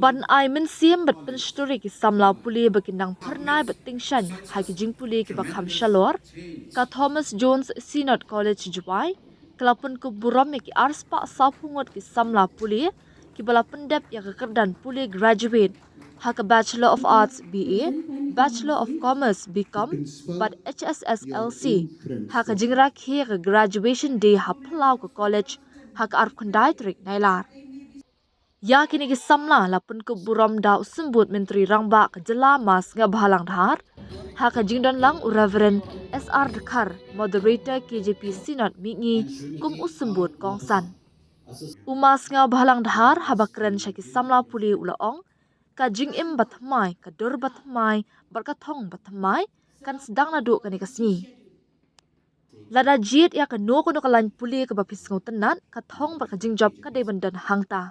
Ban ai men siam bat pen story ki samla pule bakinang pernai bat tingshan hai ki jing pule ki bakham shalor ka Thomas Jones Synod College Jubai kelapun ku burom ki arspa sapungot ki samla pule ki bala pendap ya kekerdan pule graduate haka Bachelor of Arts BA, Bachelor of Commerce BCom, but HSSLC haka jingra ke graduation day haplau ke college haka arp kandai trik nailar. Ya kini ki samla lapun ke buram da sembut menteri rangba ke jela mas nga bahalang dhar haka jingdon lang Reverend SR Dekar moderator KJP Synod mingi kum usembut kongsan. Umas nga bahalang dhar habakren syaki samla puli ulaong ka jing im batmai ka dur batmai barkathong batmai kan sedang nadu kani kasni. Lada jit ya ka no kono kalan puli ka bapis ngautenat ka thong barkajing job ka dai bandan hangta.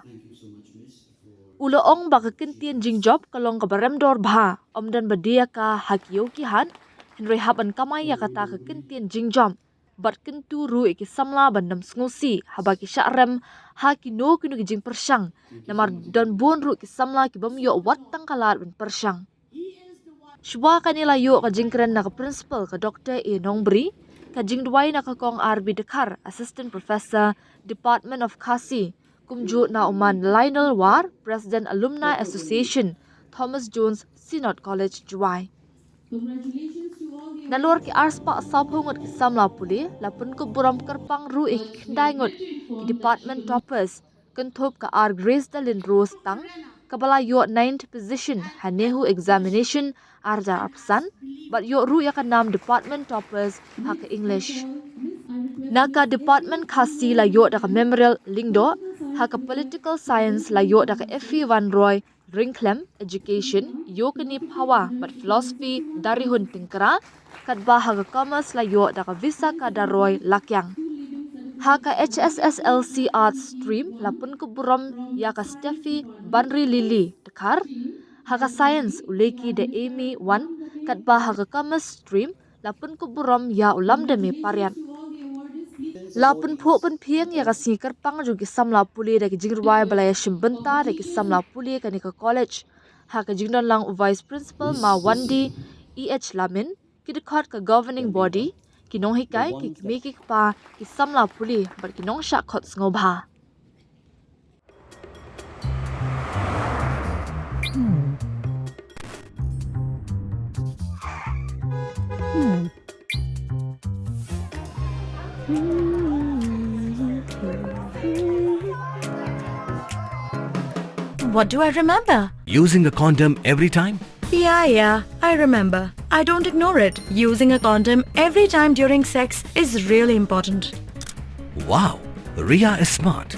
Ulaong baka kintian jing job kalong ka barem dor bha omdan badia ka hakio kihan henry haban kamai ya kata ka kintian jing job bat kentu ru iki samla bandam sngusi habaki syarem haki no kinu jing persyang namar don bon ru ki samla ki bam yo wat tang kalat ben persyang. Shwa kanila yo ka jingkren na ka principal ka Dr. A Nongbri ka jingdwai na ka kong RB Dekar assistant professor Department of Kasi kumju na uman Lionel War, President Alumni Association, Thomas Jones Synod College, Juwai. Nalur ki arspa sabhungot ki samla puli, lapun ko buram kerpang ru ikindai ngut ki department toppers, kentup ka ar Grace Dalin Rose tang, kabala yo 9th position hanehu examination arja apsan, but yo ru ya kanam department toppers haka English. Naka department kasi la yo daka memorial lingdo, haka political science la yo daka F.E. Van Roy Ringklem education yo kini pawa but philosophy dari hun tingkara kadba haka commerce la yo daka visa kadaroy lakyang. Haka HSSLC arts stream lapun ku buram ya ka Steffi Banri Lili Dekar. Haka science uleki de Amy 1 kadba haka commerce stream lapun ku buram ya ulam demi parian. Lapun phu pun phiang ya ka sikar pang jugi samla puli da ki jingruai balaya shimbenta da ki samla puli kani ka college haka jingdon lang vice principal ma Wandi EH Lamin ki dekat ka governing body ki nong hikai ki meki pa ki samla puli bar ki nong sha khot ngobha. What do I remember? Using a condom every time? Yeah, I remember. I don't ignore it. Using a condom every time during sex is really important. Wow, Ria is smart.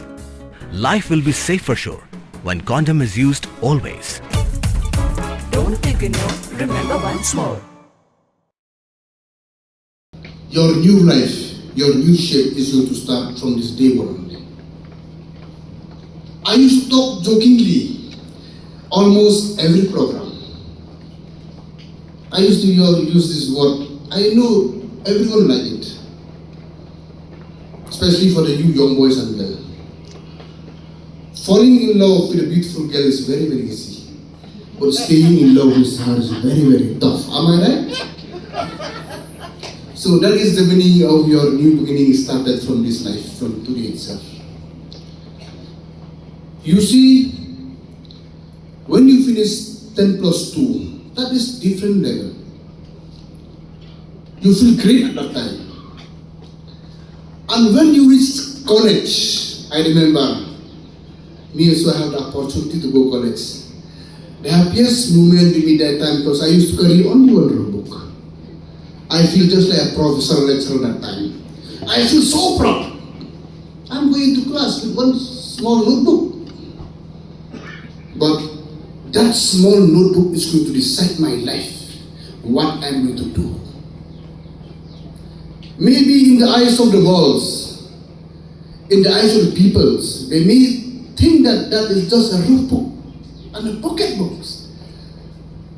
Life will be safe for sure when condom is used always. Don't ignore. Remember once more. Your new life, your new shape is going to start from this day only. I used to talk jokingly almost every program. I used to use this word. I know everyone like it, especially for the new young boys and girls. Falling in love with a beautiful girl is very, very easy, but staying in love with her is very, very tough. Am I right? So that is the meaning of your new beginning started from this life, from today itself. You see, when you finish 10 plus 2, that is different level. You feel great at that time. And when you reach college, I remember, me also have the opportunity to go college. The happiest moment in me that time because I used to carry only one book. I feel just like a professor lecturer that time. I feel so proud. I'm going to class with one small notebook. But that small notebook is going to decide my life, what I'm going to do. Maybe in the eyes of the walls, in the eyes of the peoples, they may think that that is just a rule book and a pocket books.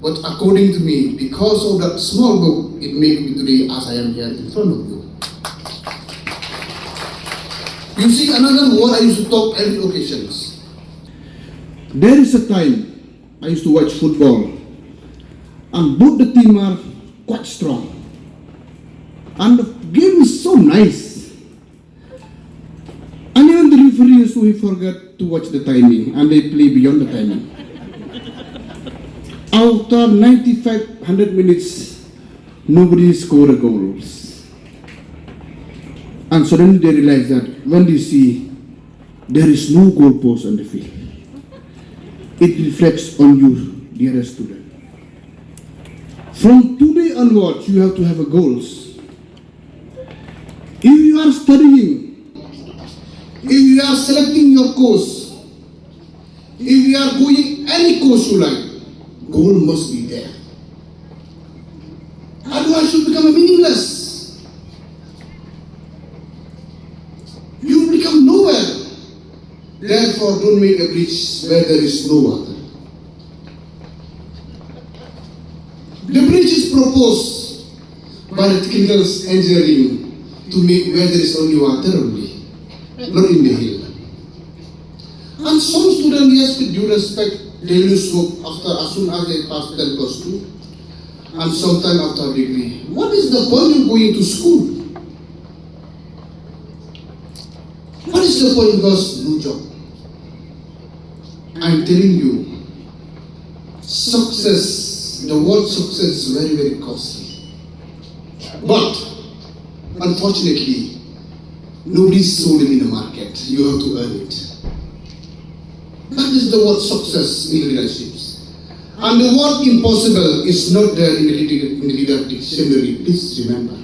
But according to me, because of that small book, it made me today as I am here in front of you. You see, another word I used to talk every occasions. There is a time I used to watch football, and both the team are quite strong. And the game is so nice. And even the referee used to forget to watch the timing, and they play beyond the timing. After 100 minutes, nobody scored a goal. And suddenly they realize that when they see there is no goal post on the field, it reflects on you, dear student. From today onwards, you have to have a goals. If you are studying, if you are selecting your course, if you are going any course you like, goal must be there. Otherwise you become meaningless. You become nowhere. Therefore, don't make a bridge where there is no water. The bridge is proposed by the technical engineering to make where there is only water only, not in the hill. And some students, yes, with due respect, they lose hope as soon as they pass 10 plus 2, and sometime after degree. What is the point of going to school? What is the point? Because no job. I'm telling you, success, the word success is very, very costly. But, unfortunately, nobody's sold it in the market. You have to earn it. That is the word success in leaderships. And the word impossible is not there in the leader dictionary. Please remember.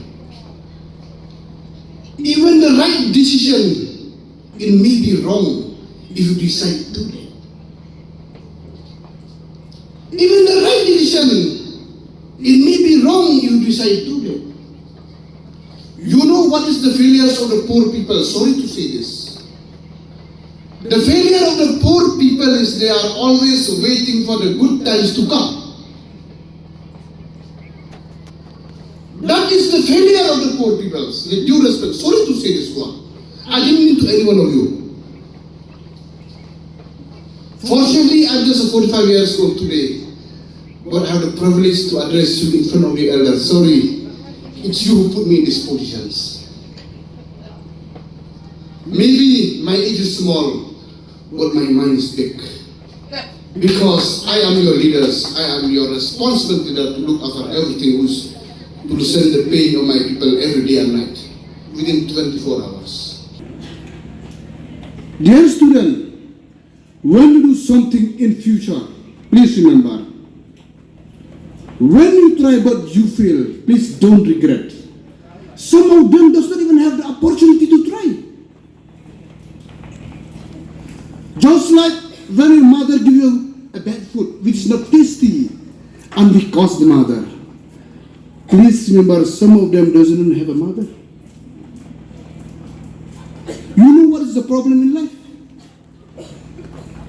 Even the right decision, it may be wrong if you decide today. Even the right decision, it may be wrong if you decide today. You know what is the failures of the poor people? Sorry to say this. The failure of the poor people is they are always waiting for the good times to come. That is the failure of the poor people. With due respect, sorry to say this one. I didn't mean to any one of you. Fortunately, I'm just 45 years old today, but I have the privilege to address you in front of the elders. Sorry, it's you who put me in these positions. Maybe my age is small, but my mind is big. Because I am your leaders, I am your responsible leader to look after everything, to listen the pain of my people every day and night, within 24 hours. Dear student, when you do something in future, please remember, when you try but you fail, please don't regret. Some of them does not even have the opportunity to try. Just like when your mother gives you a bad food which is not tasty and we cause the mother. Please remember, some of them doesn't even have a mother. You know what is the problem in life?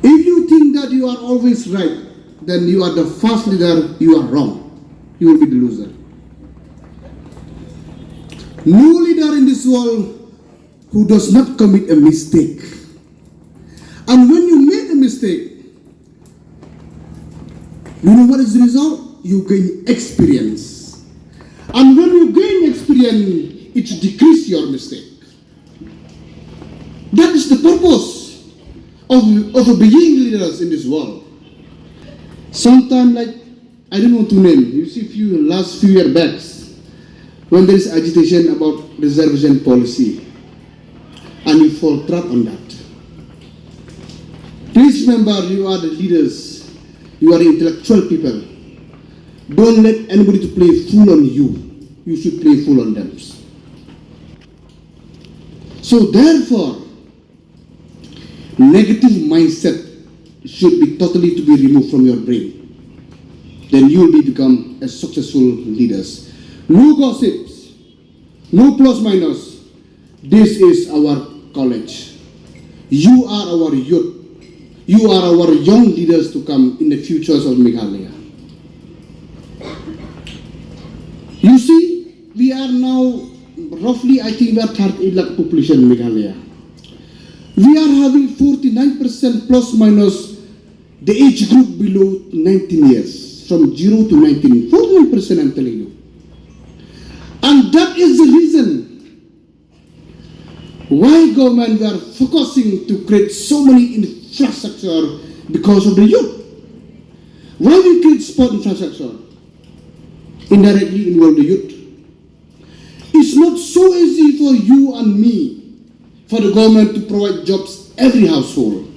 If you think that you are always right, then you are the first leader, you are wrong. You will be the loser. No leader in this world who does not commit a mistake. And when you make a mistake, you know what is the result? You gain experience. And when you gain experience, it decreases your mistake. That is the purpose of being leaders in this world. Sometimes, like, I don't want to name, you see last few years back, when there is agitation about reservation policy, and you fall trap on that. Please remember, you are the leaders, you are the intellectual people. Don't let anybody to play fool on you. You should play fool on them. So therefore, negative mindset should be totally to be removed from your brain. Then you will become a successful leaders. No gossips, no plus minus. This is our college. You are our youth. You are our young leaders to come in the futures of Meghalaya. You see, we are now roughly, I think we are 38 lakh population in Meghalaya. We are having 49% plus minus the age group below 19 years, from 0 to 19, 41% I'm telling you. And that is the reason why government are focusing to create so many infrastructure because of the youth. Why we create sport infrastructure? Indirectly involve the youth. It's not so easy for you and me, for the government to provide jobs every household.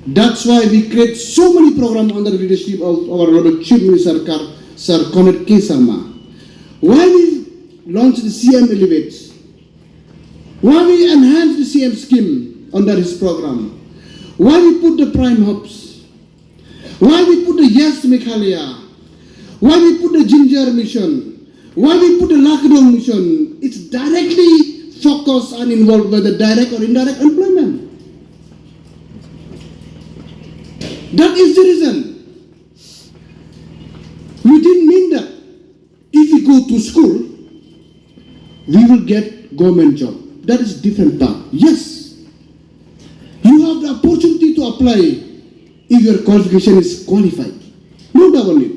That's why we create so many programs under the leadership of our Honorable Chief Minister Sir Comrade K. Sharma. Why we launch the CM Elevate? Why we enhance the CM scheme under his program? Why we put the prime hubs? Why we put the Yes to Meghalaya? Why we put the Ginger mission? Why we put the Lakadong mission? It's directly focused and involved with the direct or indirect employment. That is the reason. We didn't mean that if we go to school, we will get government job. That is different path. Yes, you have the opportunity to apply if your qualification is qualified. No doubt on it.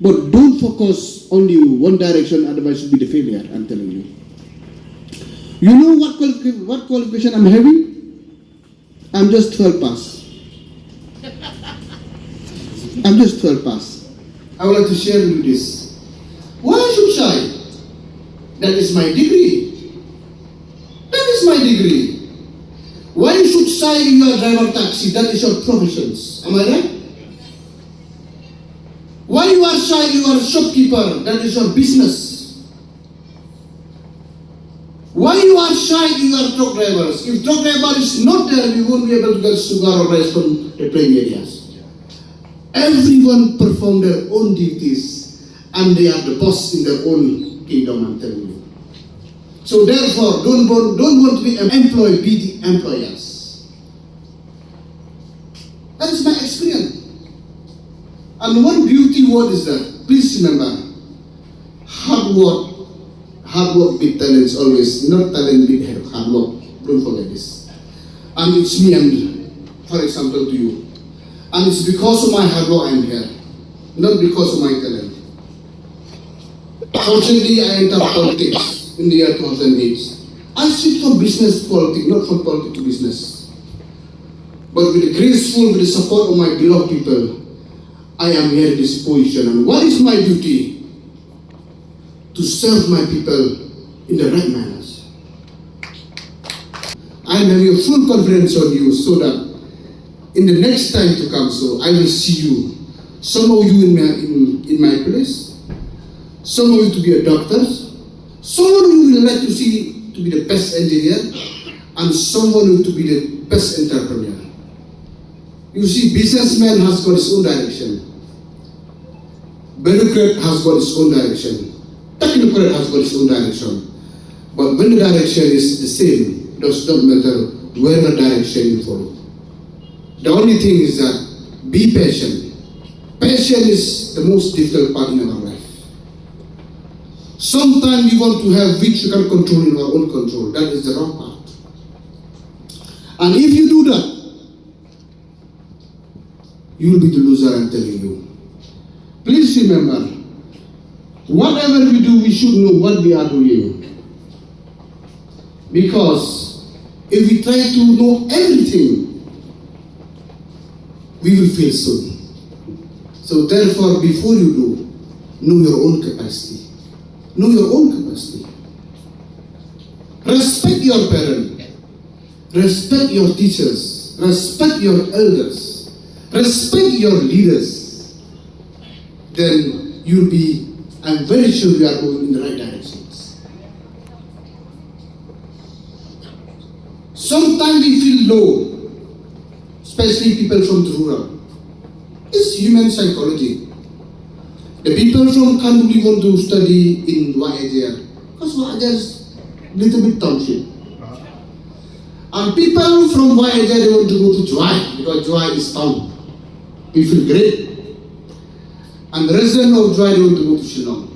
But don't focus only one direction, otherwise you'll be the failure, I'm telling you. You know what qualification I'm having? I'm just 12 pass. I'm just 12 pass. I would like to share with you this. Why should shy? That is my degree. That is my degree. Why you should shy if you are driver taxi? That is your professions. Am I right? Why you are shy if you are a shopkeeper? That is your business. Why you are shy if you are truck drivers? If truck driver is not there, we won't be able to get sugar or rice from the plain areas. Everyone perform their own duties and they are the boss in their own kingdom, I'm telling you. So therefore, don't want to be an employee, be the employers. That is my experience. And one beauty word is that, please remember, hard work with talents always, not talent with hard work. Don't forget this. And it's me, and for example to you. And it's because of my hard work I'm here, not because of my talent. Fortunately, I entered politics in the year 2008. I switched from business to politics, not from politics to business. But with the graceful, with the support of my beloved people, I am here in this position. And what is my duty? To serve my people in the right manners. I am having a full confidence on you so that in the next time to come, so I will see you. Some of you in my place, some of you to be a doctor, someone you will like to see to be the best engineer, and someone to be the best entrepreneur. You see, businessman has got his own direction. Bureaucrat has got his own direction. Technocrat has got his own direction. But when the direction is the same, it does not matter whatever direction you follow. The only thing is that be patient. Patience is the most difficult part in our life. Sometimes we want to have which we can control in our own control. That is the wrong part. And if you do that, you will be the loser, I'm telling you. Please remember, whatever we do, we should know what we are doing. Because if we try to know everything, we will fail soon. So therefore, before you do, know your own capacity. Know your own capacity. Respect your parents. Respect your teachers. Respect your elders. Respect your leaders. Then you'll be, I'm very sure you are going in the right directions. Sometimes we feel low. Especially people from the rural. It's human psychology. The people from Kanbuli want to study in YAJR because YAJR is a little bit township. And people from YAJR they want to go to Joy because Joy is town. We feel great. And the residents of Joy they want to go to Shillong.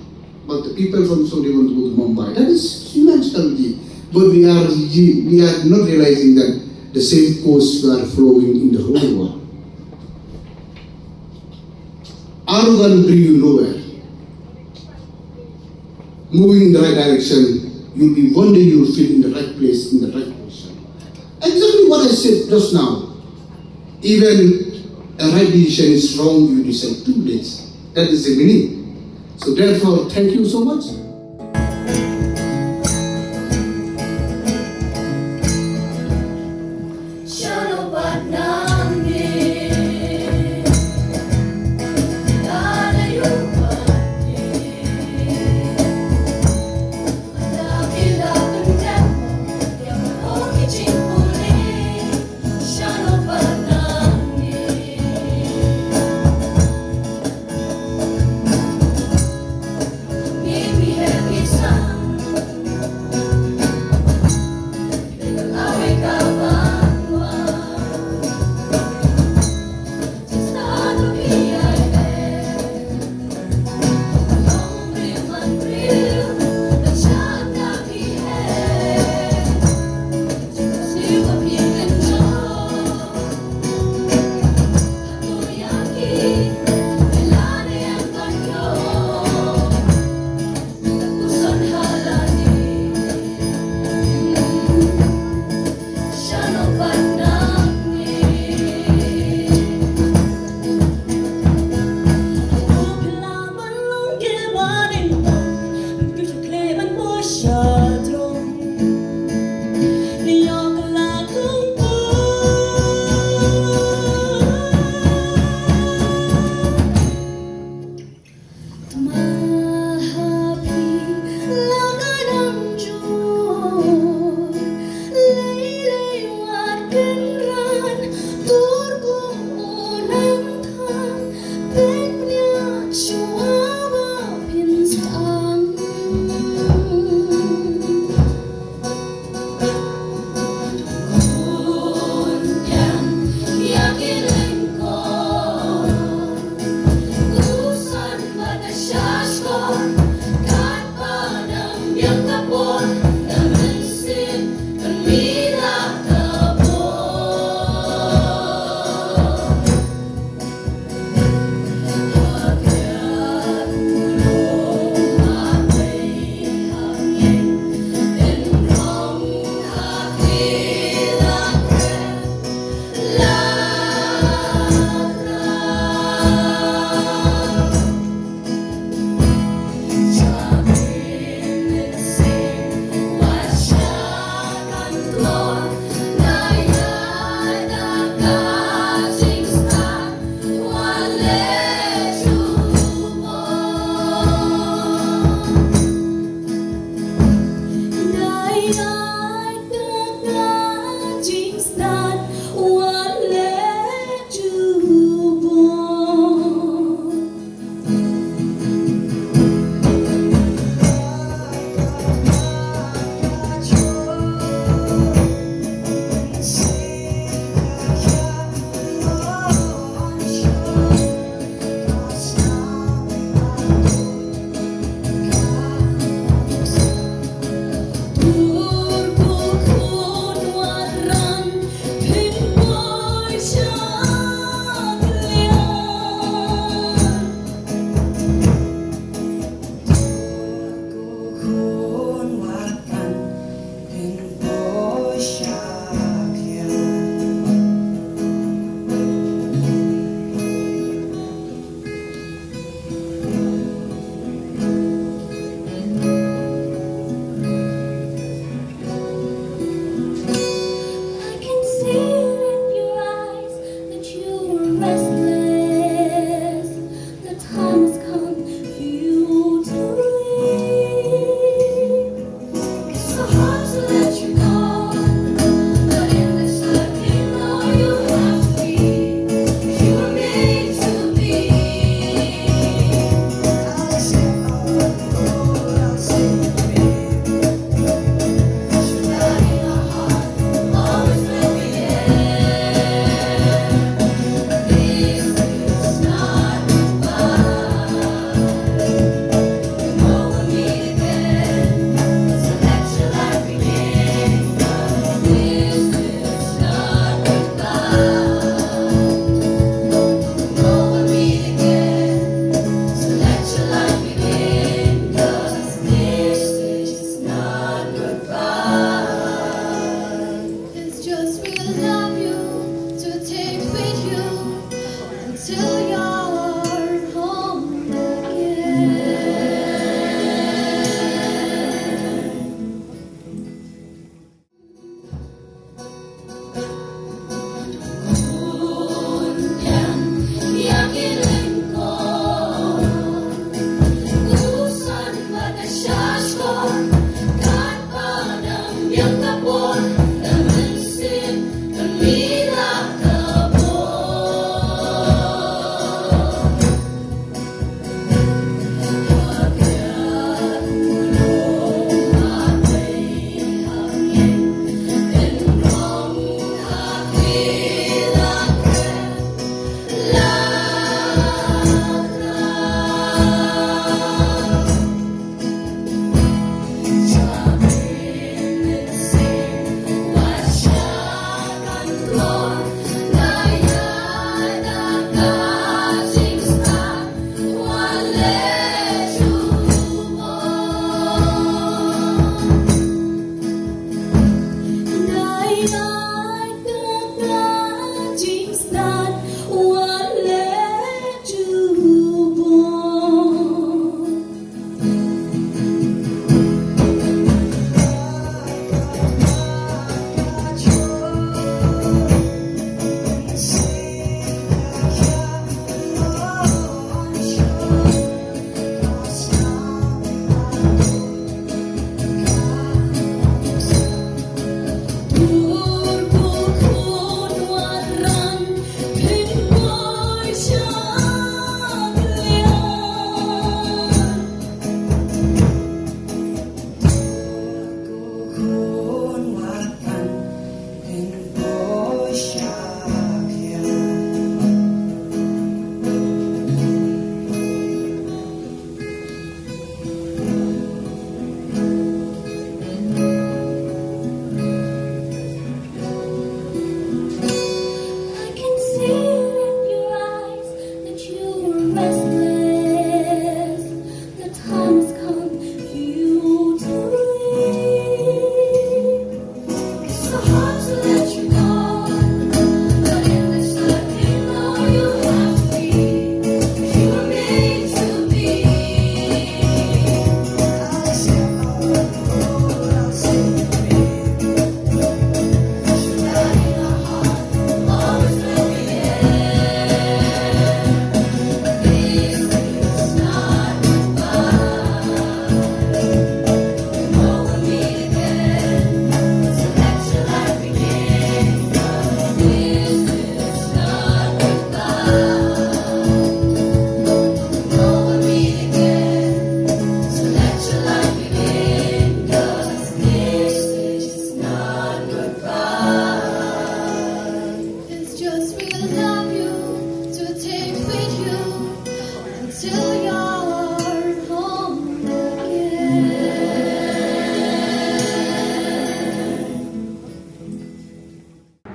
But the people from Saudi want to go to Mumbai. That is human psychology. But we are not realizing that the same course we are flowing in the whole world. arrogant bring you nowhere. Moving in the right direction, you'll be one day you'll fit in the right place, in the right position. Exactly what I said just now. Even a right decision is wrong, you decide too late. That is the meaning. So therefore, thank you so much.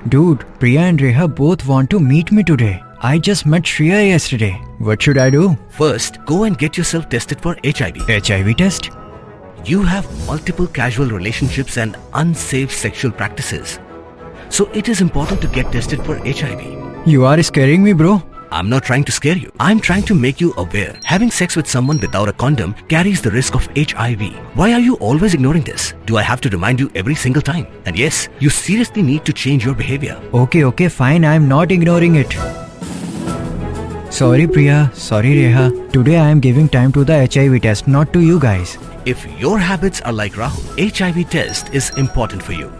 Dude, Priya and Reha both want to meet me today. I just met Shreya yesterday. What should I do? First, go and get yourself tested for HIV. HIV test? You have multiple casual relationships and unsafe sexual practices. So it is important to get tested for HIV. You are scaring me, bro. I'm not trying to scare you. I'm trying to make you aware. Having sex with someone without a condom carries the risk of HIV. Why are you always ignoring this? Do I have to remind you every single time? And yes, you seriously need to change your behavior. Okay, fine. I'm not ignoring it. Sorry, Priya. Sorry, Reha. Today I am giving time to the HIV test, not to you guys. If your habits are like Rahul, HIV test is important for you.